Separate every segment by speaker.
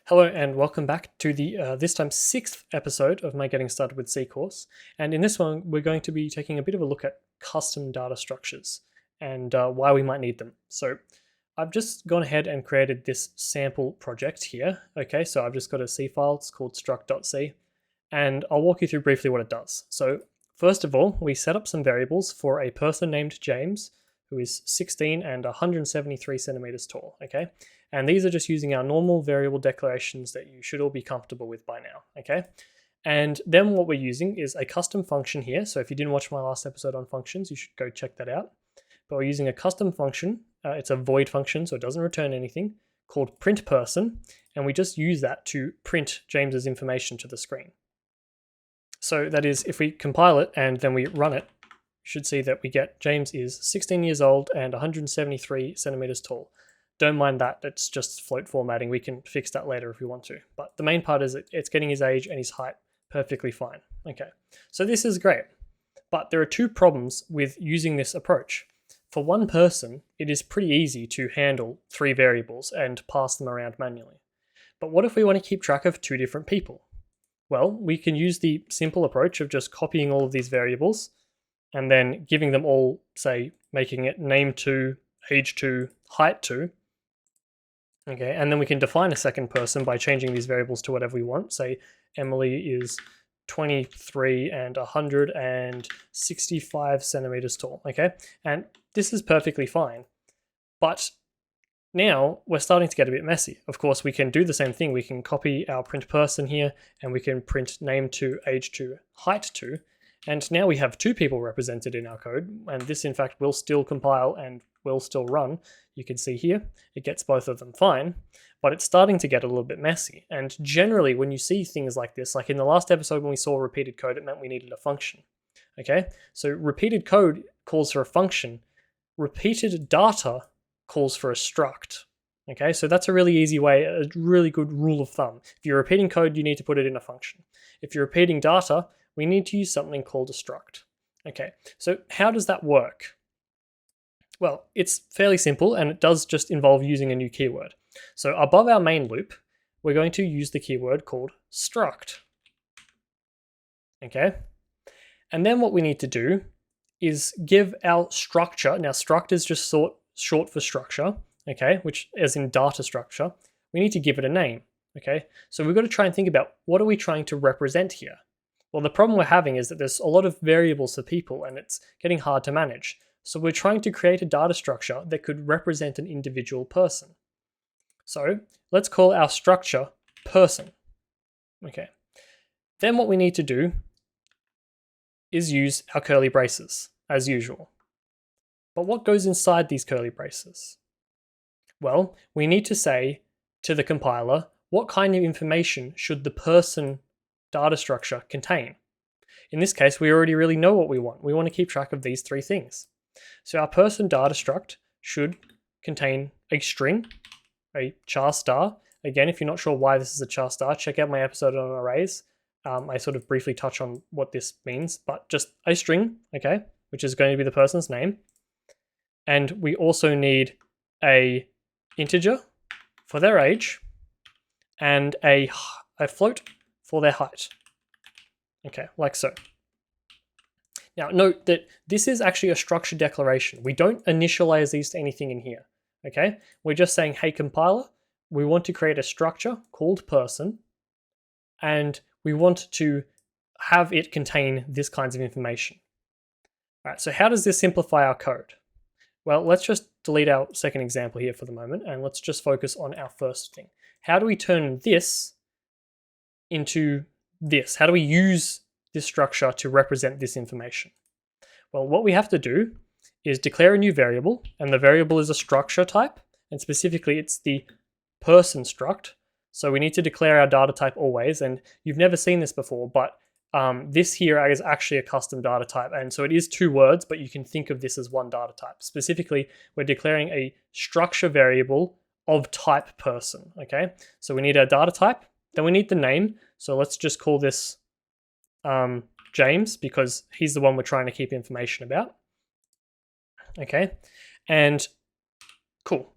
Speaker 1: Hello and welcome back to the this time sixth episode of my Getting Started with C course. And in this one, we're going to be taking a bit of a look at custom data structures and why we might need them. So I've just gone ahead and created this sample project here. Okay, so I've just got a C file. It's called struct.c, and I'll walk you through briefly what it does. So first of all, we set up some variables for a person named James, who is 16 and 173 centimeters tall. Okay. And these are just using our normal variable declarations that you should all be comfortable with by now, okay? And then what we're using is a custom function here. So if you didn't watch my last episode on functions, you should go check that out. But we're using a custom function. It's a void function, so it doesn't return anything, called printPerson. And we just use that to print James's information to the screen. So that is, if we compile it and then we run it, you should see that we get James is 16 years old and 173 centimeters tall. Don't mind that, it's just float formatting. We can fix that later if we want to. But the main part is it's getting his age and his height perfectly fine. Okay, so this is great. But there are two problems with using this approach. For one person, it is pretty easy to handle 3 variables and pass them around manually. But what if we want to keep track of 2 different people? Well, we can use the simple approach of just copying all of these variables and then giving them all, say, making it name 2, age 2, height 2. Okay, and then we can define a second person by changing these variables to whatever we want. Say Emily is 23 and 165 centimeters tall. Okay, and this is perfectly fine. But now we're starting to get a bit messy. Of course, we can do the same thing. We can copy our print person here and we can print name 2, age 2, height 2. And now we have 2 people represented in our code. And this, in fact, will still compile and will still run. You can see here, it gets both of them fine, but it's starting to get a little bit messy. And generally, when you see things like this, like in the last episode when we saw repeated code, it meant we needed a function. Okay, so repeated code calls for a function. Repeated data calls for a struct. Okay, so that's a really easy way, a really good rule of thumb. If you're repeating code, you need to put it in a function. If you're repeating data, we need to use something called a struct. Okay, so how does that work? Well, it's fairly simple and it does just involve using a new keyword. So above our main loop, we're going to use the keyword called struct. Okay, and then what we need to do is give our structure, now struct is just short for structure, okay, which as in data structure, we need to give it a name, okay? So we've got to try and think about what are we trying to represent here? Well, the problem we're having is that there's a lot of variables for people and it's getting hard to manage. So we're trying to create a data structure that could represent an individual person. So let's call our structure person. Okay. Then what we need to do is use our curly braces as usual. But what goes inside these curly braces? Well, we need to say to the compiler, what kind of information should the person data structure contain? In this case, we already really know what we want. We want to keep track of these 3 things. So our person data struct should contain a string, a char star. Again, if you're not sure why this is a char star, check out my episode on arrays. I sort of briefly touch on what this means, but just a string, okay, which is going to be the person's name. And we also need a integer for their age and a float for their height. Okay, like so. Now note that this is actually a structured declaration. We don't initialize these to anything in here, okay? We're just saying, hey compiler, we want to create a structure called person, and we want to have it contain this kinds of information. All right, so how does this simplify our code? Well, let's just delete our second example here for the moment, and let's just focus on our first thing. How do we turn this into this? How do we use this structure to represent this information? Well, what we have to do is declare a new variable, and the variable is a structure type, and specifically it's the person struct. So we need to declare our data type always, and you've never seen this before, but this here is actually a custom data type, and so it is 2 words, but you can think of this as one data type. Specifically, we're declaring a structure variable of type person, okay? So we need our data type, then we need the name, so let's just call this James, because he's the one we're trying to keep information about. Okay, and cool.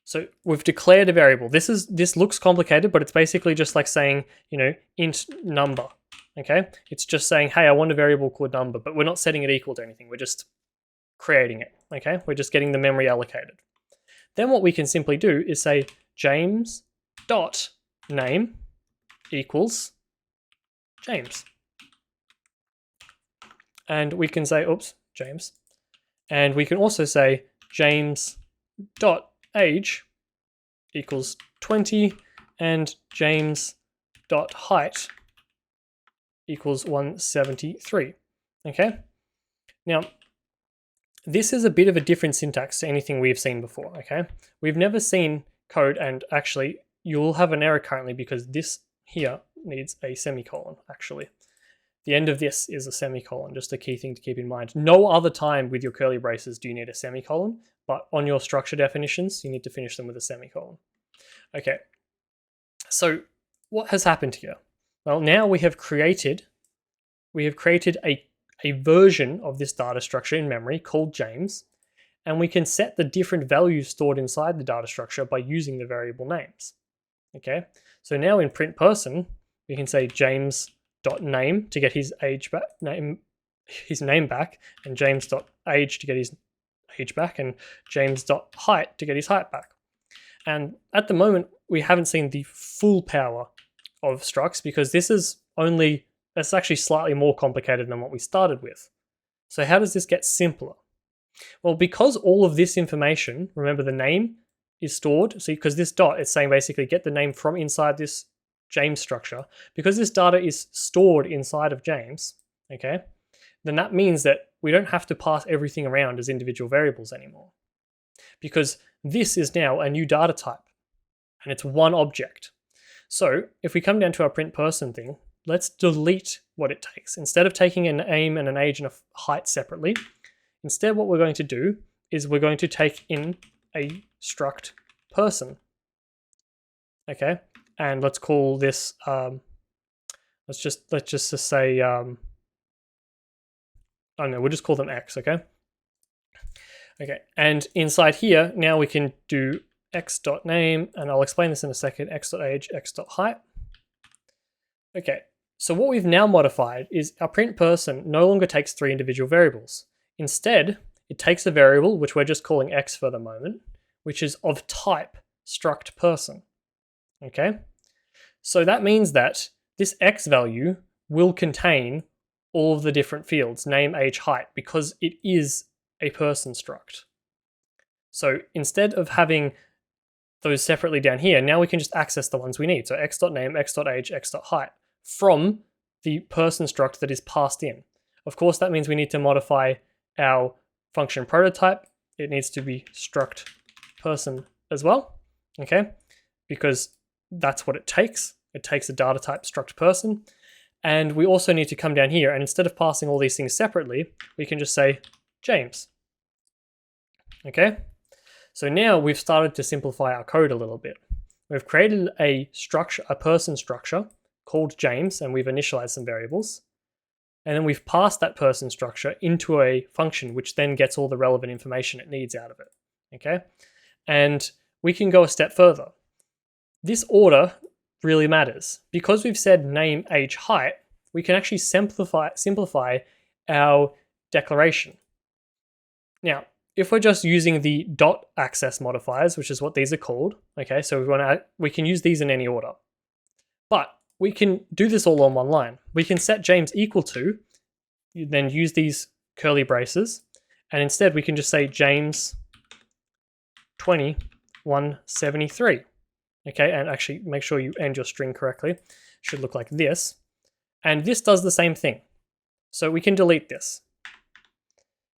Speaker 1: So we've declared a variable. This looks complicated, but it's basically just like saying, int number. Okay, it's just saying, hey, I want a variable called number, but we're not setting it equal to anything. We're just creating it. Okay, we're just getting the memory allocated. Then what we can simply do is say James dot name equals James, and we can say, oops, James, and we can also say James dot age equals 20 and James dot height equals 173. Okay, now this is a bit of a different syntax to anything we've seen before. Okay, we've never seen code, and actually you'll have an error currently because this here needs a semicolon. Actually, the end of this is a semicolon, just a key thing to keep in mind. No other time with your curly braces do you need a semicolon, but on your structure definitions, you need to finish them with a semicolon. Okay, so what has happened here? Well, now we have created a version of this data structure in memory called James, and we can set the different values stored inside the data structure by using the variable names. Okay, so now in print person, we can say James.name to get his age back, his name back, and James.age to get his age back, and James.height to get his height back. And at the moment, we haven't seen the full power of structs because it's actually slightly more complicated than what we started with. So how does this get simpler? Well, because all of this information, remember the name is stored, so because this dot is saying basically get the name from inside this James structure, because this data is stored inside of James, okay, then that means that we don't have to pass everything around as individual variables anymore. Because this is now a new data type, and it's one object. So if we come down to our print person thing, let's delete what it takes. Instead of taking a name and an age and a height separately, instead what we're going to do is we're going to take in a struct person. Okay, and let's call this let's just say oh no, we'll just call them X. Okay, and inside here now we can do x.name, and I'll explain this in a second, x.age, x.height. Okay, so what we've now modified is our print person no longer takes 3 individual variables. Instead, it takes a variable, which we're just calling x for the moment, which is of type struct person. Okay, so that means that this x value will contain all of the different fields, name, age, height, because it is a person struct. So instead of having those separately down here, now we can just access the ones we need. So x.name, x.age, x.height from the person struct that is passed in. Of course, that means we need to modify our function prototype. It needs to be struct person as well, okay? Because that's what it takes. It takes a data type struct person. And we also need to come down here, and instead of passing all these things separately, we can just say James. Okay? So now we've started to simplify our code a little bit. We've created a structure, a person structure called James, and we've initialized some variables. And then we've passed that person structure into a function, which then gets all the relevant information it needs out of it. Okay? And we can go a step further. This order really matters. Because we've said name, age, height, we can actually simplify our declaration. Now, if we're just using the dot access modifiers, which is what these are called, okay, so we can use these in any order. But we can do this all on one line. We can set James equal to, then use these curly braces, and instead we can just say James 2173. Okay, and actually make sure you end your string correctly. It should look like this. And this does the same thing. So we can delete this.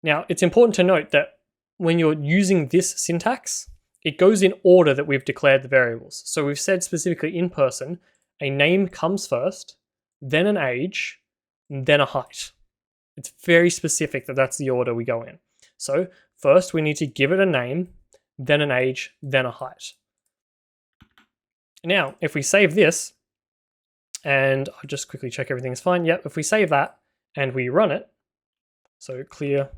Speaker 1: Now, it's important to note that when you're using this syntax, it goes in order that we've declared the variables. So we've said specifically in person, a name comes first, then an age, then a height. It's very specific that that's the order we go in. So first we need to give it a name, then an age, then a height. Now, if we save this, and I'll just quickly check everything's fine. Yep, if we save that and we run it, so clear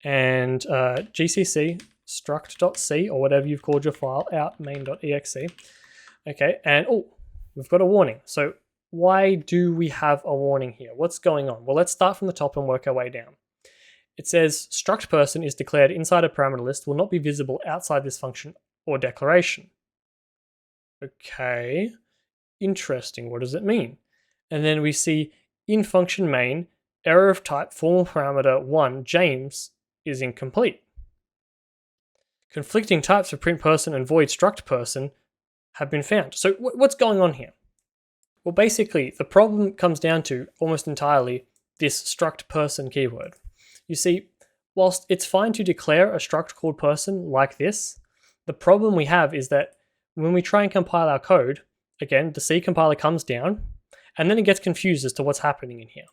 Speaker 1: and GCC struct.c or whatever you've called your file, out main.exe. Okay, and oh, we've got a warning. So why do we have a warning here? What's going on? Well, let's start from the top and work our way down. It says struct person is declared inside a parameter list, will not be visible outside this function or declaration. Okay, interesting. What does it mean? And then we see in function main, error of type formal parameter 1, James, is incomplete. Conflicting types for print person and void struct person have been found. So what's going on here? Well, basically, the problem comes down to almost entirely this struct person keyword. You see, whilst it's fine to declare a struct called person like this, the problem we have is that when we try and compile our code, again, the C compiler comes down, and then it gets confused as to what's happening in here.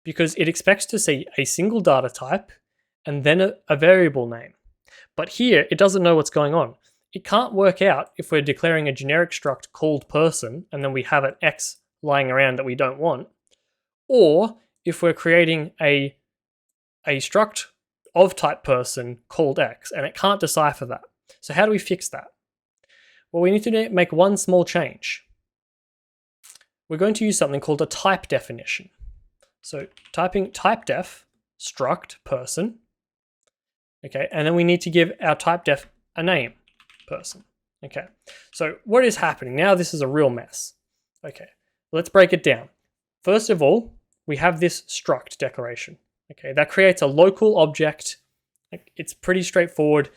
Speaker 1: Because it expects to see a single data type and then a variable name. But here, it doesn't know what's going on. It can't work out if we're declaring a generic struct called person and then we have an X lying around that we don't want, or if we're creating a struct of type person called X, and it can't decipher that. So how do we fix that? Well, we need to make one small change. We're going to use something called a type definition. So typing typedef struct person, okay, and then we need to give our typedef a name, person. Okay, so what is happening? Now this is a real mess. Okay, let's break it down. First of all, we have this struct declaration. Okay, that creates a local object. It's pretty straightforward.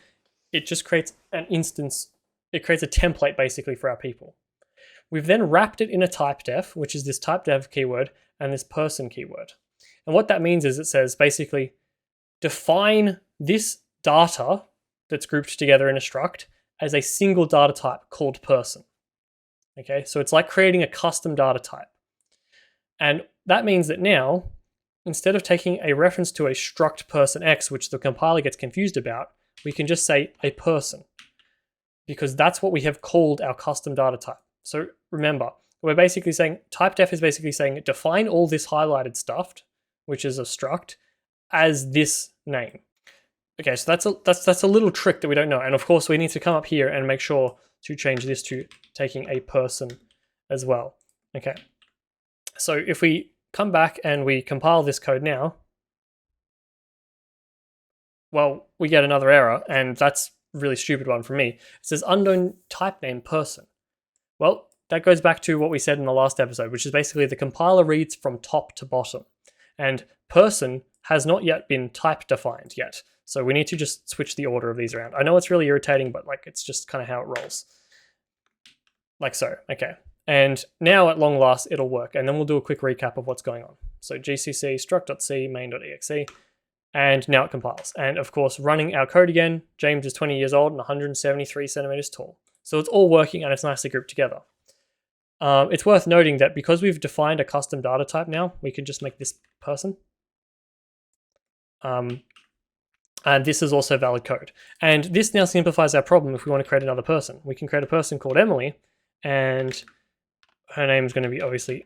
Speaker 1: It just creates an instance. It creates a template basically for our people. We've then wrapped it in a typedef, which is this typedef keyword and this person keyword. And what that means is it says basically define this data that's grouped together in a struct as a single data type called person. Okay, so it's like creating a custom data type. And that means that now, instead of taking a reference to a struct person X, which the compiler gets confused about, we can just say a person, because that's what we have called our custom data type. So remember, we're basically saying, typedef is basically saying define all this highlighted stuff, which is a struct, as this name. Okay, so that's a little trick that we don't know. And of course, we need to come up here and make sure to change this to taking a person as well. Okay, so if we come back and we compile this code now, well, we get another error, and that's a really stupid one for me. It says unknown type name person. Well, that goes back to what we said in the last episode, which is basically the compiler reads from top to bottom, and person has not yet been type defined yet. So we need to just switch the order of these around. I know it's really irritating, but like it's just kind of how it rolls. Like so, okay. And now at long last, it'll work. And then we'll do a quick recap of what's going on. So gcc struct.c main.exe, and now it compiles. And of course, running our code again, James is 20 years old and 173 centimeters tall. So it's all working and it's nicely grouped together. It's worth noting that because we've defined a custom data type now, we can just make this person. And this is also valid code. And this now simplifies our problem if we want to create another person. We can create a person called Emily, and her name is going to be obviously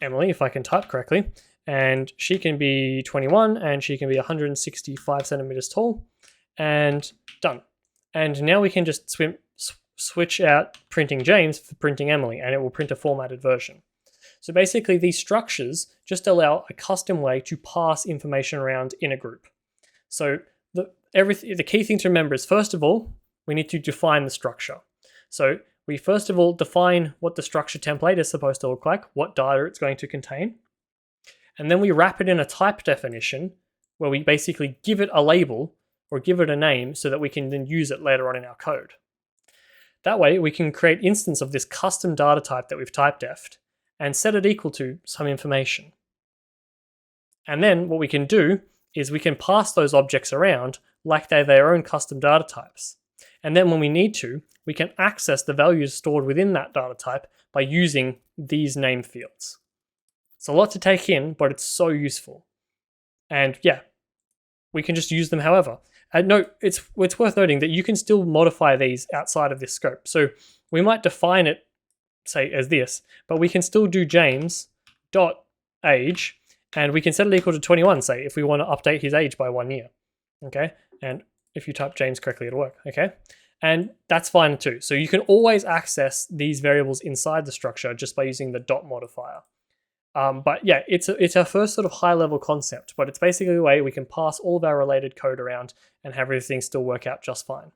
Speaker 1: Emily, if I can type correctly. And she can be 21, and she can be 165 centimeters tall, and done. And now we can just switch out printing James for printing Emily, and it will print a formatted version. So basically, these structures just allow a custom way to pass information around in a group. So the key thing to remember is, first of all, we need to define the structure. So we first of all define what the structure template is supposed to look like, what data it's going to contain. And then we wrap it in a type definition where we basically give it a label or give it a name so that we can then use it later on in our code. That way we can create instance of this custom data type that we've typedefed and set it equal to some information. And then what we can do is we can pass those objects around like they're their own custom data types. And then when we need to, we can access the values stored within that data type by using these name fields. It's a lot to take in, but it's so useful. And yeah, we can just use them however. And no, it's worth noting that you can still modify these outside of this scope. So we might define it, say, as this, but we can still do James.age, and we can set it equal to 21, say, if we want to update his age by 1 year. Okay, and if you type James correctly, it'll work, okay? And that's fine too. So you can always access these variables inside the structure just by using the dot modifier. But yeah, it's our first sort of high level concept, but it's basically a way we can pass all of our related code around and have everything still work out just fine.